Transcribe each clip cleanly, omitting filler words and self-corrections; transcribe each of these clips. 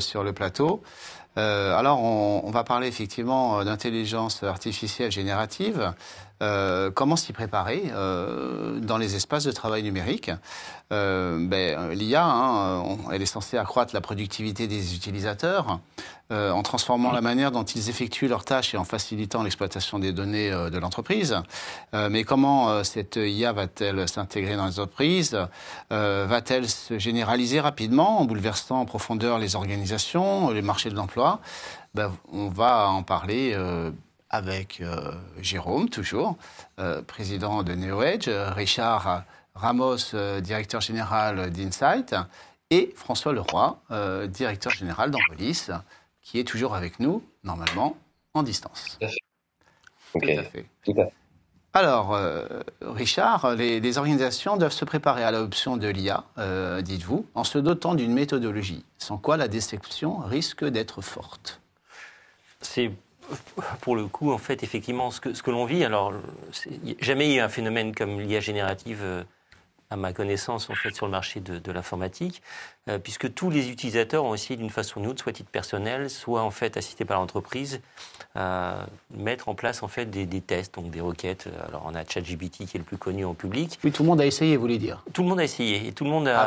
sur le plateau. Alors, on va parler effectivement d'intelligence artificielle générative. Comment s'y préparer dans les espaces de travail numérique? L'IA, elle est censée accroître la productivité des utilisateurs en transformant la manière dont ils effectuent leurs tâches et en facilitant l'exploitation des données de l'entreprise. Mais comment cette IA va-t-elle s'intégrer dans les entreprises? Va-t-elle se généraliser rapidement en bouleversant en profondeur les organisations, les marchés de l'emploi? On va en parler avec Jérôme, toujours, président de NeoEdge, Richard Ramos, directeur général d'Insight, et François Leroy, directeur général d'Envolis, qui est toujours avec nous, normalement, en distance. Tout à fait. Tout à fait. Tout à fait. Alors, Richard, les organisations doivent se préparer à l'adoption de l'IA, dites-vous, en se dotant d'une méthodologie, sans quoi la déception risque d'être forte. C'est pour le coup, en fait, effectivement, ce que l'on vit. Alors, jamais il y a eu un phénomène comme l'IA générative, à ma connaissance, en fait, sur le marché de l'informatique, puisque tous les utilisateurs ont essayé d'une façon ou d'une autre, soit titre personnel, soit en fait assistés par l'entreprise, à mettre en place en fait des tests, donc des requêtes. Alors, on a ChatGPT qui est le plus connu en public. Oui, tout le monde a essayé, vous voulez dire? Tout le monde a essayé, et tout le monde a...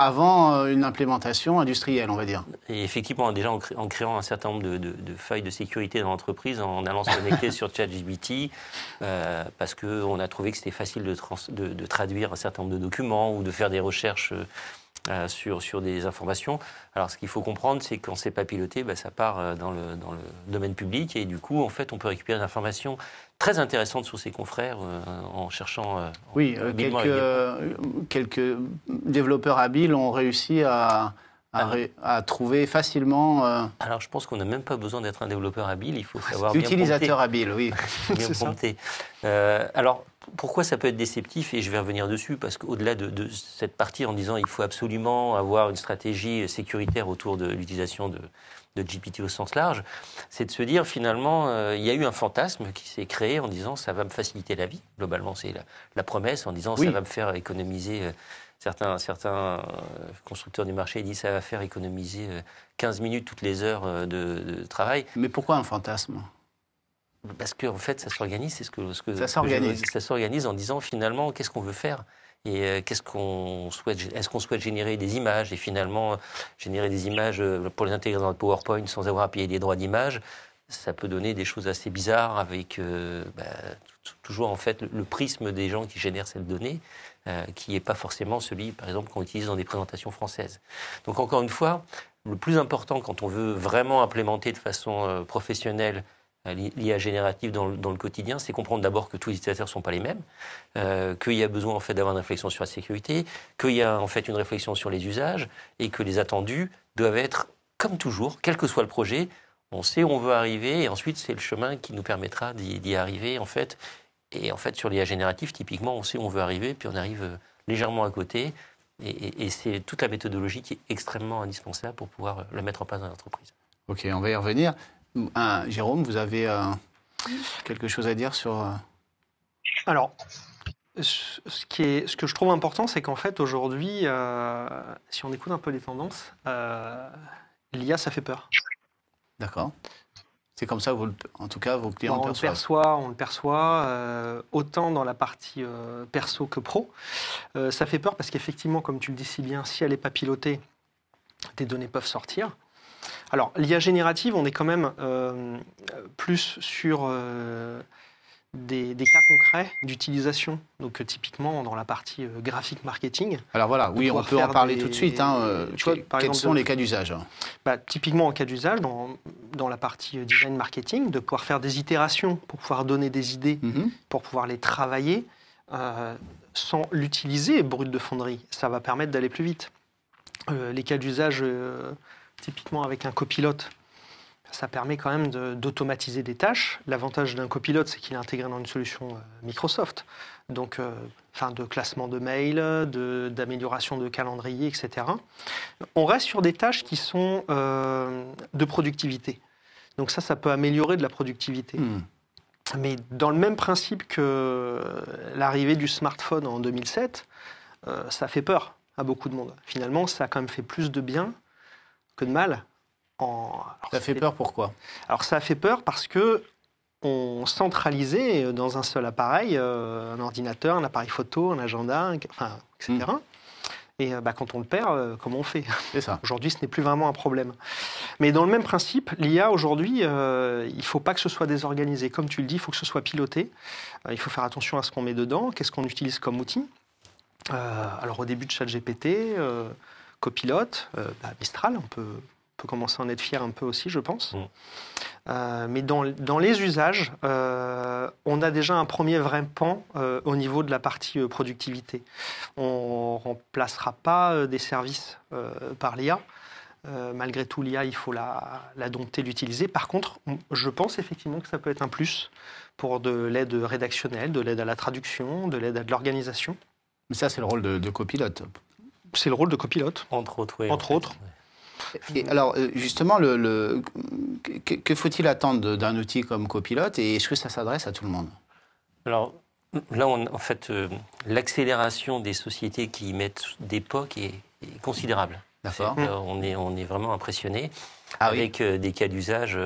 Avant une implémentation industrielle, on va dire. Et effectivement, déjà en créant un certain nombre de failles de sécurité dans l'entreprise, en allant se connecter sur ChatGPT, parce qu'on a trouvé que c'était facile de traduire un certain nombre de documents ou de faire des recherches sur des informations. Alors, ce qu'il faut comprendre, c'est que quand c'est pas piloté, ça part dans le domaine public, et du coup, en fait, on peut récupérer des informations très intéressantes sur ses confrères en cherchant... quelques développeurs habiles ont réussi à trouver facilement... Alors, je pense qu'on n'a même pas besoin d'être un développeur habile, il faut savoir Utilisateur habile, oui. bien prompter. Alors, pourquoi ça peut être déceptif? Et je vais revenir dessus, parce qu'au-delà de cette partie en disant qu'il faut absolument avoir une stratégie sécuritaire autour de l'utilisation de GPT au sens large, c'est de se dire finalement, il y a eu un fantasme qui s'est créé en disant ça va me faciliter la vie. Globalement, c'est la promesse en disant ça va me faire économiser... Certains constructeurs du marché disent que ça va faire économiser 15 minutes toutes les heures de travail. Mais pourquoi un fantasme? Parce qu'en fait, ça s'organise. Ça s'organise. Ça s'organise en disant finalement qu'est-ce qu'on veut faire et qu'est-ce qu'on souhaite. Est-ce qu'on souhaite générer des images et finalement générer des images pour les intégrer dans le PowerPoint sans avoir à payer des droits d'image? Ça peut donner des choses assez bizarres avec toujours en fait le prisme des gens qui génèrent cette donnée. Qui n'est pas forcément celui, par exemple, qu'on utilise dans des présentations françaises. Donc, encore une fois, le plus important quand on veut vraiment implémenter de façon professionnelle l'IA générative dans le quotidien, c'est comprendre d'abord que tous les utilisateurs ne sont pas les mêmes, qu'il y a besoin en fait, d'avoir une réflexion sur la sécurité, qu'il y a en fait une réflexion sur les usages et que les attendus doivent être, comme toujours, quel que soit le projet, on sait où on veut arriver et ensuite, c'est le chemin qui nous permettra d'y arriver, en fait. Et en fait, sur l'IA générative, typiquement, on sait où on veut arriver, puis on arrive légèrement à côté. Et c'est toute la méthodologie qui est extrêmement indispensable pour pouvoir la mettre en place dans l'entreprise. Ok, on va y revenir. Jérôme, vous avez quelque chose à dire sur... Alors, ce que je trouve important, c'est qu'en fait, aujourd'hui, si on écoute un peu les tendances, l'IA, ça fait peur. D'accord. C'est comme ça, en tout cas, vos clients on le perçoit, autant dans la partie perso que pro. Ça fait peur parce qu'effectivement, comme tu le dis si bien, si elle n'est pas pilotée, des données peuvent sortir. Alors, l'IA générative, on est quand même plus sur des cas concrets d'utilisation. Donc, typiquement, dans la partie graphique marketing. Alors voilà, oui, on peut en parler tout de suite. Quels sont les cas d'usage? Typiquement, en cas d'usage, dans la partie design marketing, de pouvoir faire des itérations pour pouvoir donner des idées, pour pouvoir les travailler sans l'utiliser brut de fonderie. Ça va permettre d'aller plus vite. Les cas d'usage, typiquement avec un copilote, ça permet quand même d'automatiser des tâches. L'avantage d'un copilote, c'est qu'il est intégré dans une solution Microsoft. Donc, de classement de mails, d'amélioration de calendrier, etc. On reste sur des tâches qui sont de productivité. Donc ça peut améliorer de la productivité. Mais dans le même principe que l'arrivée du smartphone en 2007, ça fait peur à beaucoup de monde. Finalement, ça a quand même fait plus de bien que de mal. Ça fait peur, pourquoi? Alors ça a fait peur parce que on centralisait dans un seul appareil un ordinateur, un appareil photo, un agenda, etc. Et quand on le perd, comment on fait? C'est ça. Aujourd'hui, ce n'est plus vraiment un problème. Mais dans le même principe, l'IA aujourd'hui, il ne faut pas que ce soit désorganisé. Comme tu le dis, il faut que ce soit piloté. Il faut faire attention à ce qu'on met dedans, qu'est-ce qu'on utilise comme outil. Alors au début de ChatGPT, Copilot, Mistral, on peut commencer à en être fier un peu aussi, je pense. Mais dans les usages, on a déjà un premier vrai pan au niveau de la partie productivité. On ne remplacera pas des services par l'IA. Malgré tout, l'IA, il faut la dompter, l'utiliser. Par contre, je pense effectivement que ça peut être un plus pour de l'aide rédactionnelle, de l'aide à la traduction, de l'aide à de l'organisation. Mais ça, c'est le rôle de copilote. C'est le rôle de copilote. Entre autres, oui. Entre autres. Et alors, justement, que faut-il attendre d'un outil comme Copilote et est-ce que ça s'adresse à tout le monde? Alors, là, en fait, l'accélération des sociétés qui y mettent des POC est considérable. D'accord. On est vraiment impressionné avec des cas d'usage.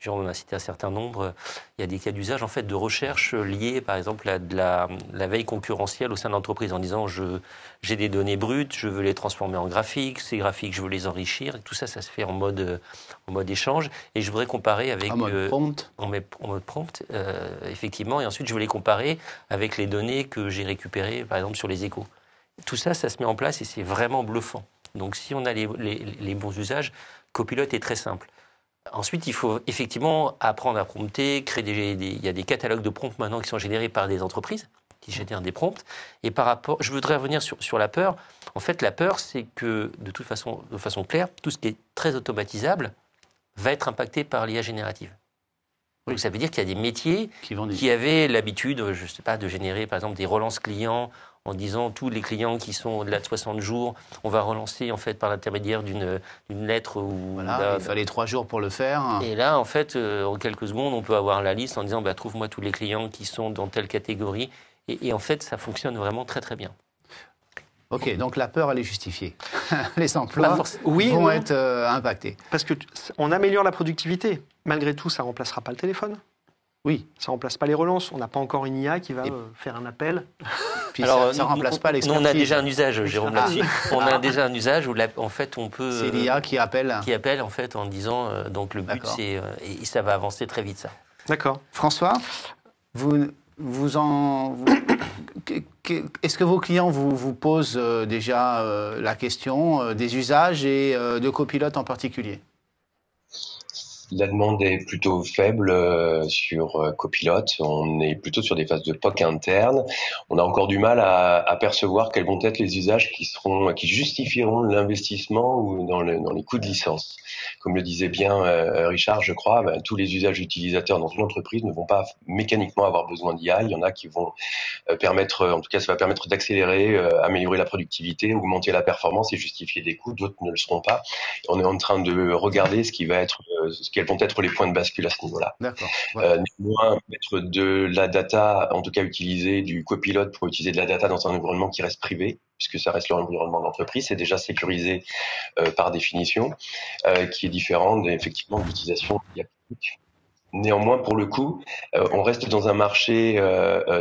On a cité un certain nombre. Il y a des cas d'usage en fait de recherche liés, par exemple, à de la veille concurrentielle au sein de l'entreprise, en disant j'ai des données brutes, je veux les transformer en graphiques, ces graphiques je veux les enrichir. Et tout ça, ça se fait en mode échange. Et je voudrais comparer avec en mode prompt. En mode prompt, effectivement. Et ensuite, je voulais comparer avec les données que j'ai récupérées, par exemple, sur les échos. Tout ça, ça se met en place et c'est vraiment bluffant. Donc, si on a les bons usages, Copilote est très simple. Ensuite, il faut effectivement apprendre à prompter, il y a des catalogues de prompts maintenant qui sont générés par des entreprises qui génèrent des prompts. Et par rapport, je voudrais revenir sur la peur. En fait, la peur, c'est que de façon claire, tout ce qui est très automatisable va être impacté par l'IA générative. Donc ça veut dire qu'il y a des métiers qui avaient l'habitude, je ne sais pas, de générer par exemple des relances clients en disant tous les clients qui sont au-delà de 60 jours, on va relancer en fait par l'intermédiaire d'une lettre. Il fallait 3 jours pour le faire. Et là, en fait, en quelques secondes, on peut avoir la liste en disant trouve-moi tous les clients qui sont dans telle catégorie. Et en fait, ça fonctionne vraiment très très bien. Ok, donc la peur, elle est justifiée. Les emplois vont être impactés. Parce qu'on améliore la productivité. Malgré tout, ça ne remplacera pas le téléphone. Oui. Ça ne remplace pas les relances. On n'a pas encore une IA qui va faire un appel. Puis alors, ça ne remplace pas l'expertise. On a déjà un usage, Jérôme, là-dessus. On a déjà un usage où, en fait, on peut... C'est l'IA qui appelle. Qui appelle, en fait, en disant... donc, le but, c'est... et ça va avancer très vite, ça. D'accord. François, est-ce que vos clients vous posent déjà la question des usages et de Copilote en particulier? La demande est plutôt faible sur Copilot. On est plutôt sur des phases de POC internes. On a encore du mal à percevoir quels vont être les usages qui justifieront l'investissement ou dans les coûts de licence. Comme le disait bien Richard, je crois, tous les usages utilisateurs dans une entreprise ne vont pas mécaniquement avoir besoin d'IA. Il y en a qui vont permettre, en tout cas, ça va permettre d'accélérer, améliorer la productivité, augmenter la performance et justifier des coûts. D'autres ne le seront pas. On est en train de regarder quels vont être les points de bascule à ce niveau-là. D'accord. Néanmoins, mettre de la data, en tout cas utiliser du copilote pour utiliser de la data dans un environnement qui reste privé, puisque ça reste l'environnement d'entreprise, c'est déjà sécurisé par définition, qui est différent effectivement de l'utilisation d'IA publique. Néanmoins, pour le coup, on reste dans un marché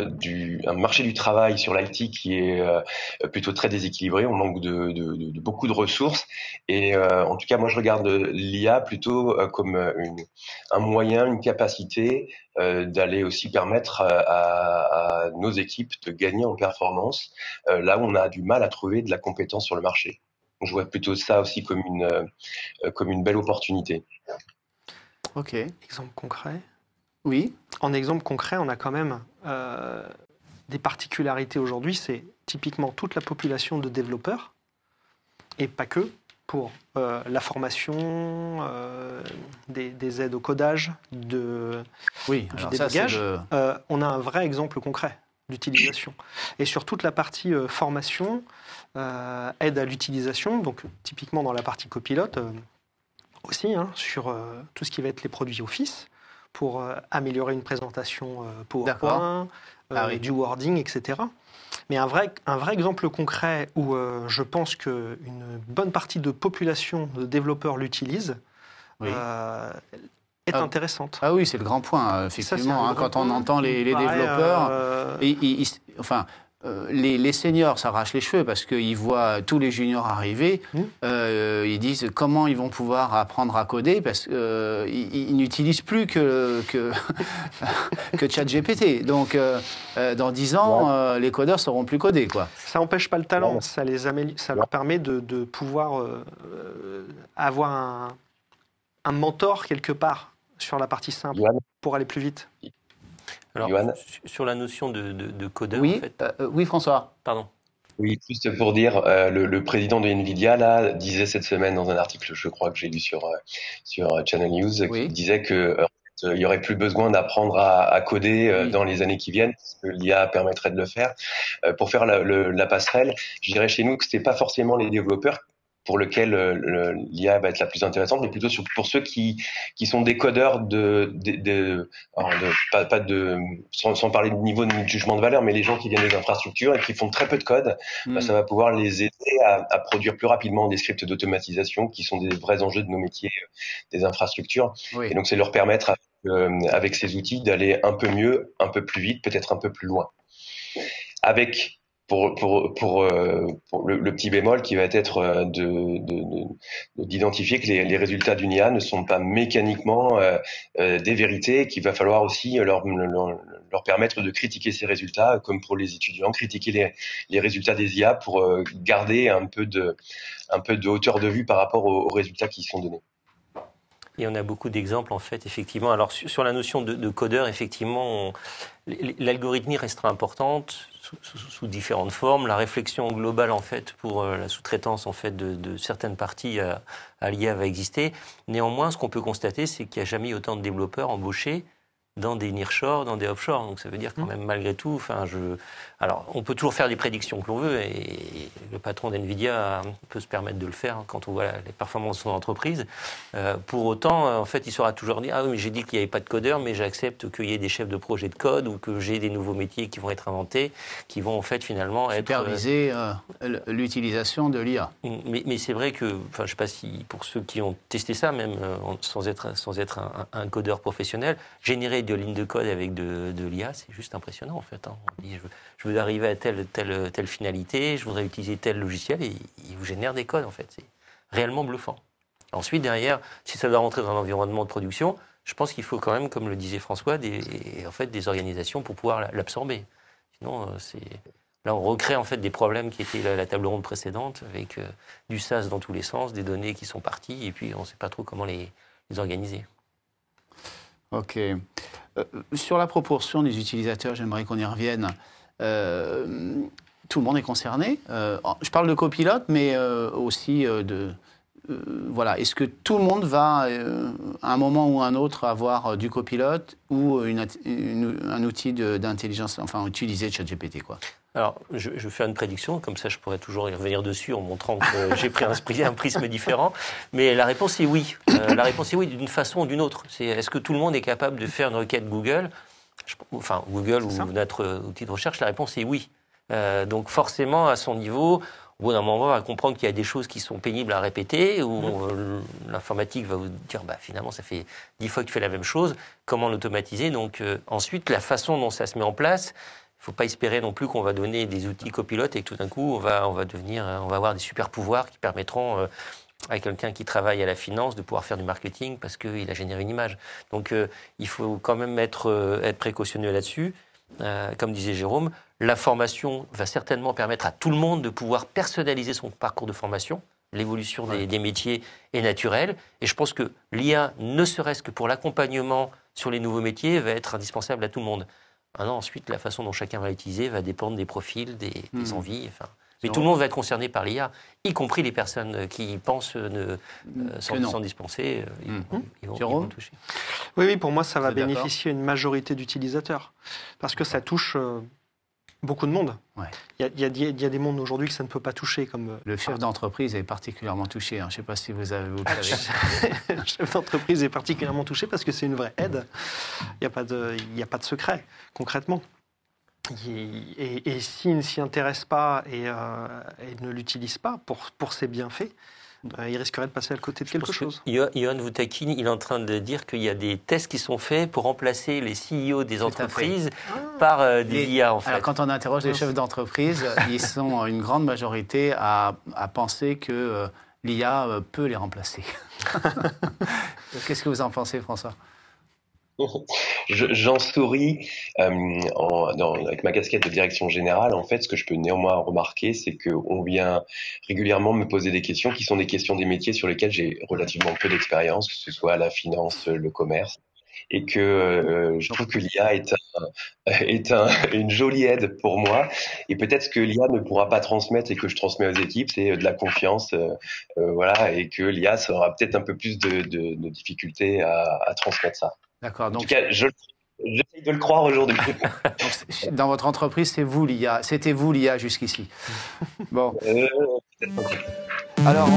du travail sur l'IT qui est plutôt très déséquilibré. On manque de beaucoup de ressources. Et en tout cas, moi, je regarde l'IA plutôt comme un moyen, une capacité d'aller aussi permettre à nos équipes de gagner en performance là où on a du mal à trouver de la compétence sur le marché. Je vois plutôt ça aussi comme une belle opportunité. Ok. Exemple concret? Oui. En exemple concret, on a quand même des particularités aujourd'hui. C'est typiquement toute la population de développeurs, et pas que, pour la formation, des aides au codage, du débugage. On a un vrai exemple concret d'utilisation. Et sur toute la partie formation, aide à l'utilisation, donc typiquement dans la partie copilote, aussi, sur tout ce qui va être les produits Office, pour améliorer une présentation PowerPoint, du wording, etc. Mais un vrai exemple concret où je pense qu'une bonne partie de population de développeurs l'utilise est intéressante. Ah oui, c'est le grand point, effectivement. Quand on entend les développeurs, les seniors s'arrachent les cheveux parce qu'ils voient tous les juniors arriver. Ils disent comment ils vont pouvoir apprendre à coder parce qu'ils n'utilisent plus que ChatGPT. Donc, dans 10 ans, les codeurs ne sauront plus coder, quoi. Ça n'empêche pas le talent. Ça leur permet de pouvoir avoir un mentor quelque part sur la partie simple pour aller plus vite. Alors, sur la notion de codeur, oui, en fait... oui, François. Pardon. Oui, juste pour dire, le président de Nvidia là disait cette semaine dans un article, je crois que j'ai lu sur Channel News, qui disait que il y aurait plus besoin d'apprendre à coder dans les années qui viennent, parce que l'IA permettrait de le faire. Pour faire la passerelle, je dirais chez nous que c'était pas forcément les développeurs pour lequel l'IA va être la plus intéressante, mais plutôt pour ceux qui sont des codeurs sans parler du niveau de jugement de valeur, mais les gens qui viennent des infrastructures et qui font très peu de code, ça va pouvoir les aider à produire plus rapidement des scripts d'automatisation qui sont des vrais enjeux de nos métiers des infrastructures. Et donc, c'est leur permettre avec ces outils d'aller un peu mieux, un peu plus vite, peut-être un peu plus loin. Avec pour le petit bémol qui va être d'identifier que les résultats d'une IA ne sont pas mécaniquement des vérités, qu'il va falloir aussi leur permettre de critiquer ces résultats, comme pour les étudiants, critiquer les résultats des IA pour garder un peu de hauteur de vue par rapport aux résultats qui sont donnés. Et on a beaucoup d'exemples, en fait, effectivement. Alors, sur la notion de codeur, effectivement, l'algorithmie restera importante sous différentes formes. La réflexion globale, en fait, pour la sous-traitance, en fait, de certaines parties à l'IA va exister. Néanmoins, ce qu'on peut constater, c'est qu'il n'y a jamais eu autant de développeurs embauchés dans des nearshore, dans des offshore. Donc ça veut dire quand même malgré tout, alors on peut toujours faire des prédictions que l'on veut et le patron d'NVIDIA peut se permettre de le faire quand on voit les performances de son entreprise. Pour autant, en fait, il saura toujours dire « Ah oui, mais j'ai dit qu'il n'y avait pas de codeur, mais j'accepte qu'il y ait des chefs de projet de code ou que j'ai des nouveaux métiers qui vont être inventés, qui vont en fait finalement superviser l'utilisation de l'IA. » Mais c'est vrai que, je ne sais pas si pour ceux qui ont testé ça, même sans être un codeur professionnel, générer de lignes de code avec de l'IA, c'est juste impressionnant en fait. On dit je veux arriver à telle finalité, je voudrais utiliser tel logiciel et il vous génère des codes en fait. C'est réellement bluffant. Ensuite, derrière, si ça doit rentrer dans un environnement de production, je pense qu'il faut quand même, comme le disait François, des organisations pour pouvoir l'absorber. Sinon, là, on recrée en fait des problèmes qui étaient la table ronde précédente avec du SaaS dans tous les sens, des données qui sont parties et puis on ne sait pas trop comment les organiser. Ok. Sur la proportion des utilisateurs, j'aimerais qu'on y revienne. Tout le monde est concerné. Je parle de copilote, mais aussi voilà. Est-ce que tout le monde va, à un moment ou à un autre, avoir du copilote ou un outil d'intelligence, enfin, utiliser ChatGPT, quoi? Alors, je vais faire une prédiction, comme ça je pourrais toujours y revenir dessus en montrant que j'ai pris un prisme différent. Mais la réponse est oui. La réponse est oui, d'une façon ou d'une autre. Est-ce que tout le monde est capable de faire une requête Google, Google ou notre outil de recherche? La réponse est oui. Donc forcément, à son niveau, au bout d'un moment, on va comprendre qu'il y a des choses qui sont pénibles à répéter, où l'informatique va vous dire, finalement, ça fait 10 fois que tu fais la même chose, comment l'automatiser? Donc ensuite, la façon dont ça se met en place, il ne faut pas espérer non plus qu'on va donner des outils copilotes et que tout d'un coup, on va avoir des super pouvoirs qui permettront à quelqu'un qui travaille à la finance de pouvoir faire du marketing parce qu'il a généré une image. Donc, il faut quand même être précautionneux là-dessus. Comme disait Jérôme, la formation va certainement permettre à tout le monde de pouvoir personnaliser son parcours de formation. L'évolution des métiers est naturelle. Et je pense que l'IA, ne serait-ce que pour l'accompagnement sur les nouveaux métiers, va être indispensable à tout le monde. Ensuite, la façon dont chacun va l'utiliser va dépendre des profils, des envies. Mais tout le monde va être concerné par l'IA, y compris les personnes qui pensent s'en dispenser. Ils vont toucher. Oui, pour moi, ça va bénéficier une majorité d'utilisateurs. Parce que ça touche beaucoup de monde. Il y a des mondes aujourd'hui que ça ne peut pas toucher. Comme le chef d'entreprise est particulièrement touché. Je ne sais pas si vous le savez. Le chef d'entreprise est particulièrement touché parce que c'est une vraie aide. Il n'y a pas de secret, concrètement. Et s'il ne s'y intéresse pas et ne l'utilise pas pour ses bienfaits, il risquerait de passer à côté de quelque chose. Yohann Woutakine, il est en train de dire qu'il y a des tests qui sont faits pour remplacer les CEO des entreprises par des IA, en fait. Alors, quand on interroge les chefs d'entreprise, ils sont une grande majorité à penser que l'IA peut les remplacer. Qu'est-ce que vous en pensez, François ? J'en souris avec ma casquette de direction générale. En fait, ce que je peux néanmoins remarquer, c'est qu'on vient régulièrement me poser des questions qui sont des questions des métiers sur lesquels j'ai relativement peu d'expérience, que ce soit la finance, le commerce, et que je trouve que l'IA est une jolie aide pour moi. Et peut-être ce que l'IA ne pourra pas transmettre et que je transmets aux équipes, c'est de la confiance, voilà, et que l'IA aura peut-être un peu plus de difficultés à transmettre ça. D'accord. Donc, en tout cas, j'essaie de le croire aujourd'hui. Dans votre entreprise, c'est vous l'IA. C'était vous l'IA jusqu'ici. Bon. Alors.